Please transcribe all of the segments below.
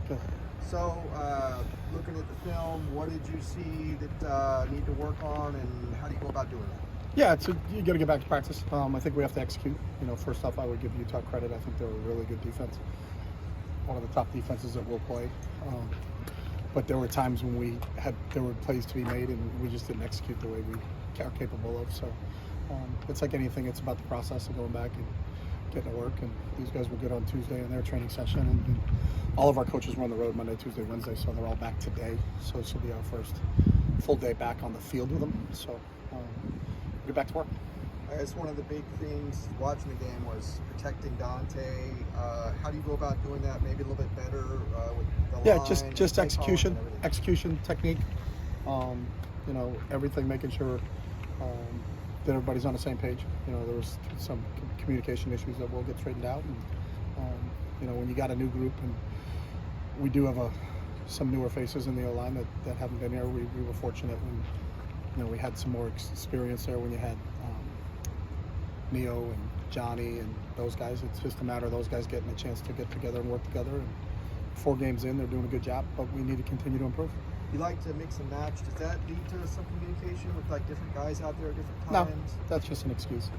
Good. So, looking at the film, what did you see that need to work on, and how do you go about doing that? Yeah, you got to get back to practice. I think we have to execute. First off, I would give Utah credit. I think they're a really good defense, one of the top defenses that will play. But there were times when there were plays to be made, and we just didn't execute the way we are capable of. So it's like anything; it's about the process of going back and getting to work. And these guys were good on Tuesday in their training session, and all of our coaches were on the road Monday, Tuesday, Wednesday, so they're all back today. So this will be our first full day back on the field with them. So get back to work. I guess one of the big things watching the game was protecting Dante. How do you go about doing that? Maybe a little bit better with the line. Just execution, technique. Everything, making sure that everybody's on the same page. There was some communication issues that will get straightened out. And when you got a new group, and we do have some newer faces in the O-line that haven't been here. We were fortunate when we had some more experience there when you had Neo and Johnny and those guys. It's just a matter of those guys getting a chance to get together and work together. And 4 games in, they're doing a good job, but we need to continue to improve. You like to mix and match. Does that lead to some communication with different guys out there at different No, times? that's just an excuse.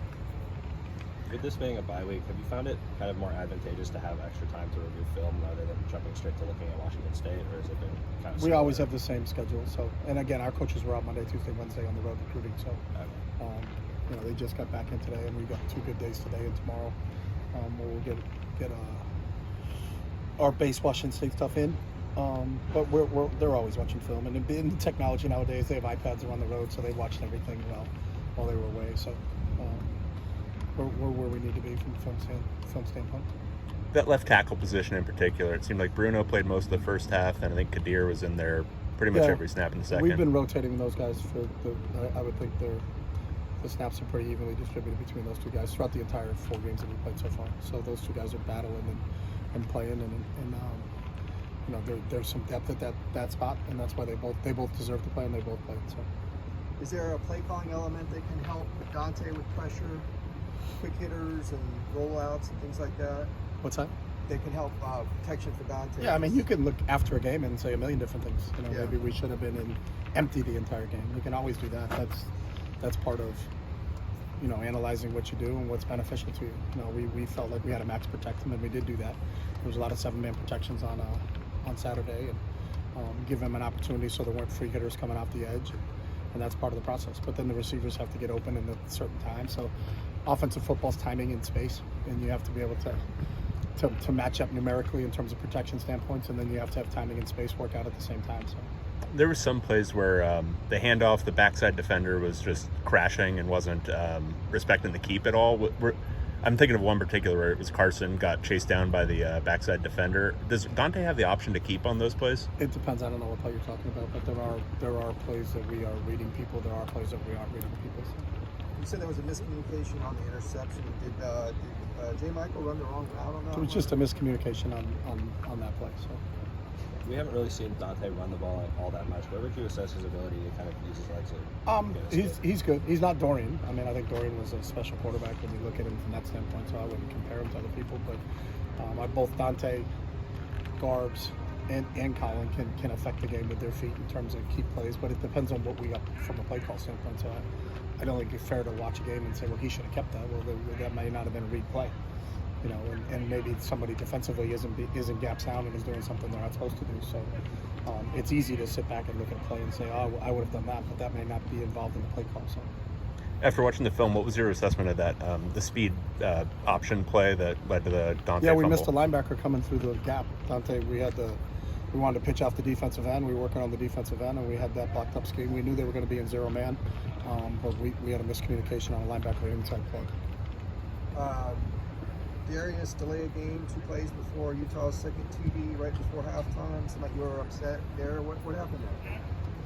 With this being a bye week, have you found it kind of more advantageous to have extra time to review film rather than jumping straight to looking at Washington State, or has it been kind of We always have the same schedule. So, and again, our coaches were out Monday, Tuesday, Wednesday on the road recruiting. So, they just got back in today, and we got 2 good days today and tomorrow. We'll get our base Washington State stuff in. But they're always watching film, and in the technology nowadays, they have iPads around the road, so they watched everything while they were away. So we're where we need to be from a film standpoint. That left tackle position in particular, it seemed like Bruno played most of the first half, and I think Kadir was in there pretty much every snap in the second. We've been rotating those guys I would think the snaps are pretty evenly distributed between those 2 guys throughout the entire 4 games that we played so far. So those 2 guys are battling and playing, and there's some depth at that spot, and that's why they both deserve to play, and they both played. So, is there a play calling element that can help Dante with pressure, quick hitters and rollouts and things like that? What's that? That can help protection for Dante. Yeah, I mean, you can look after a game and say a million different things. Yeah. Maybe we should have been empty the entire game. You can always do that. That's part of analyzing what you do and what's beneficial to you. We felt like we had a max protect them, and we did do that. There was a lot of 7-man protections on Saturday, and give them an opportunity so there weren't free hitters coming off the edge, and that's part of the process. But then the receivers have to get open in a certain time. So offensive football's timing in space, and you have to be able to match up numerically in terms of protection standpoints, and then you have to have timing and space work out at the same time. So there were some plays where the handoff, the backside defender was just crashing and wasn't respecting the keep at all. I'm thinking of one particular where it was Carson got chased down by the backside defender. Does Dante have the option to keep on those plays? It depends. I don't know what play you're talking about, but there are plays that we are reading people. There are plays that we aren't reading people. So. You said there was a miscommunication on the interception. Did J. Michael run the wrong route on that? It was just a miscommunication on that play. So. We haven't really seen Dante run the ball all that much. Where would you assess his ability to kind of use his legs? He's good. He's not Dorian. I mean, I think Dorian was a special quarterback when you look at him from that standpoint, so I wouldn't compare him to other people. But both Dante, Garbs, and Colin can affect the game with their feet in terms of key plays, but it depends on what we got from a play call standpoint. So I don't think it's fair to watch a game and say, well, he should have kept that. Well, that may not have been a read play. And maybe somebody defensively isn't gaps down and is doing something they're not supposed to do. So it's easy to sit back and look at a play and say, oh, I would have done that, but that may not be involved in the play call. So. After watching the film, what was your assessment of that, the speed option play that led to the Dante fumble? We missed a linebacker coming through the gap. Dante, we wanted to pitch off the defensive end. We were working on the defensive end, and we had that blocked up scheme. We knew they were going to be in 0 man, but we had a miscommunication on a linebacker inside plug. Darius delay a game 2 plays before Utah's second TD right before halftime. Seemed like you were upset there. What happened there?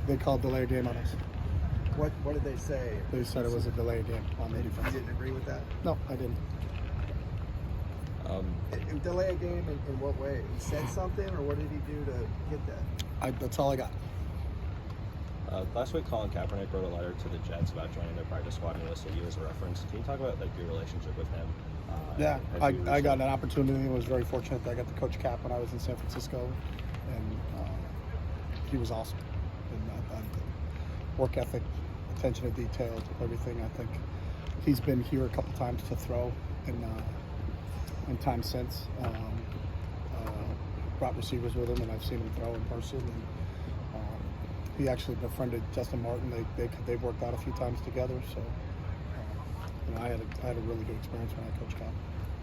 They called delay a game on us. What did they say? They said it was a delay game on the defense. You didn't agree with that? No, I didn't. Delay a game in what way? He said something, or what did he do to get that? That's all I got. Last week, Colin Kaepernick wrote a letter to the Jets about joining their practice squad and listed you as a reference. Can you talk about your relationship with him? I got an opportunity. I was very fortunate that I got to coach Cap when I was in San Francisco. and he was awesome. And the work ethic, attention to detail, everything. I think he's been here a couple times to throw in time since. Brought receivers with him, and I've seen him throw in person. And he actually befriended Justin Martin. They've worked out a few times together. So I had a really good experience when I coached Cal.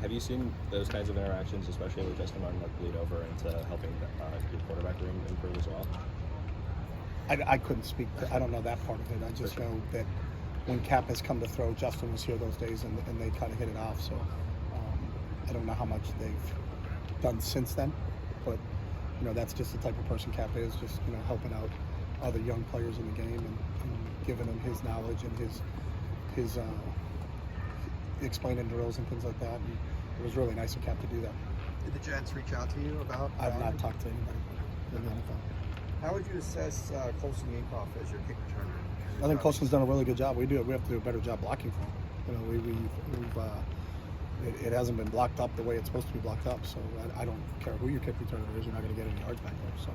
Have you seen those kinds of interactions, especially with Justin Martin, like bleed over into helping your quarterback room improve as well? I couldn't speak. I don't know that part of it. I just know that when Cap has come to throw, Justin was here those days, and they kind of hit it off. So I don't know how much they've done since then, but that's just the type of person Cap is. Just helping out other young players in the game and giving them his knowledge and his explaining drills and things like that. And it was really nice of Cap to do that. Did the Jets reach out to you about? I've not talked to anybody in the NFL. How would you assess Colson Yankoff as your kick returner? I think Colson's done a really good job. We have to do a better job blocking for him. It hasn't been blocked up the way it's supposed to be blocked up. So I don't care who your kick returner is. You're not going to get any yards back there. So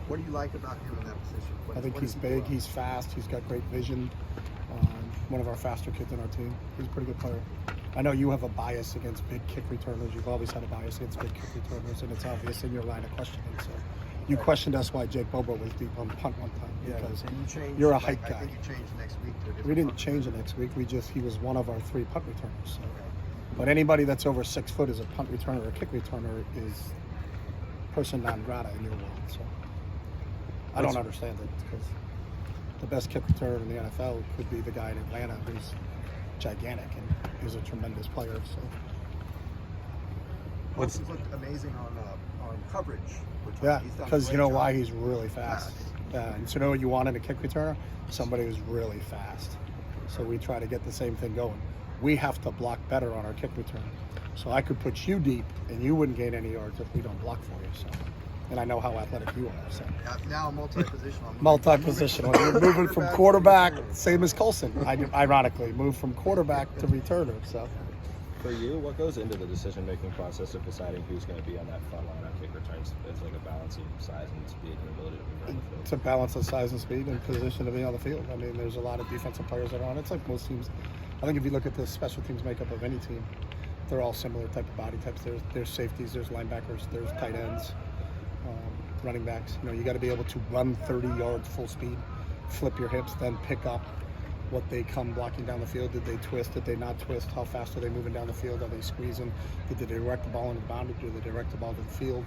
what do you like about him in that position? I think he's big. He's fast. He's got great vision. One of our faster kids on our team. He's a pretty good player. I know you have a bias against big kick returners. You've always had a bias against big kick returners, and it's obvious in your line of questioning. So you questioned us why Jake Bobo was deep on punt one time because you're a height guy. I think you changed next week to a different We didn't punt. change it next week. He was one of our 3 punt returners. So. But anybody that's over 6 foot as a punt returner or a kick returner is person non grata in your world. So I don't understand it because the best kick returner in the NFL could be the guy in Atlanta who's gigantic and is a tremendous player. So Colson's looked amazing on coverage. yeah, He's done a because great you know job. why? He's really fast. And so you know what you want in a kick returner? Somebody who's really fast. So we try to get the same thing going. We have to block better on our kick return. So I could put you deep and you wouldn't gain any yards if we don't block for you. So, and I know how athletic you are. So Now multi-positional. multi-positional. You're moving from quarterback, same as Colson. Ironically, move from quarterback to returner. So For you, what goes into the decision-making process of deciding who's going to be on that front line on kick returns? It's like a balancing size and speed and ability to move around the field. to balance the size and speed and position to be on the field. I mean, there's a lot of defensive players that are on it. It's like most teams. I think if you look at the special teams makeup of any team, they're all similar type of body types. There's safeties, there's linebackers, there's tight ends, running backs. You got to be able to run 30 yards full speed, flip your hips, then pick up what they come blocking down the field. Did they twist? Did they not twist? How fast are they moving down the field? Are they squeezing? Did they direct the ball into the boundary? Did they direct the ball to the field?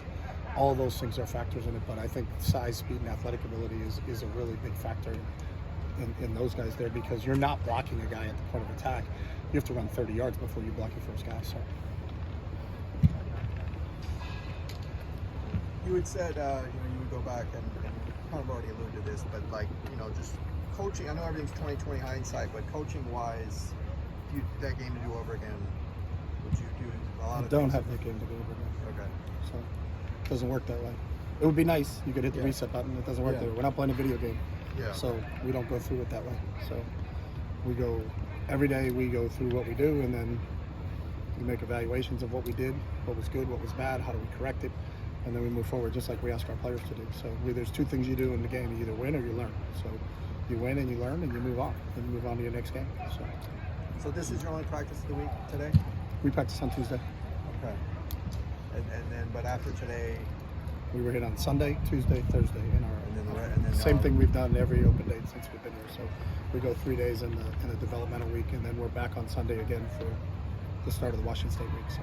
All those things are factors in it, but I think size, speed, and athletic ability is a really big factor in those guys there because you're not blocking a guy at the point of attack. You have to run 30 yards before you block your first guy. So You had said you would go back and kind of already alluded to this, but just coaching. I know everything's 20/20 hindsight, but coaching wise, if you that game to do over again, would you do a lot you of don't things? have that game to go over there. Okay. So it doesn't work that way. It would be nice. You could hit the Yeah. reset button. It doesn't work Yeah. that way. We're not playing a video game. Yeah. So we don't go through it that way. So we go every day. We go through what we do, and then we make evaluations of what we did, what was good, what was bad, how do we correct it, and then we move forward just like we ask our players to do. So there's 2 things you do in the game: you either win or you learn. So you win and you learn, and you move on, and you move on to your next game. So this is your only practice of the week today? We practice on Tuesday. Okay. And then, but after today, We were here on Sunday, Tuesday, Thursday in our and then same thing we've done every open date since we've been here. So we go 3 days in the developmental week, and then we're back on Sunday again for the start of the Washington State week. So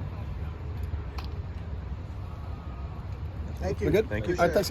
Thank you. we're good. Thank you. All right, thanks.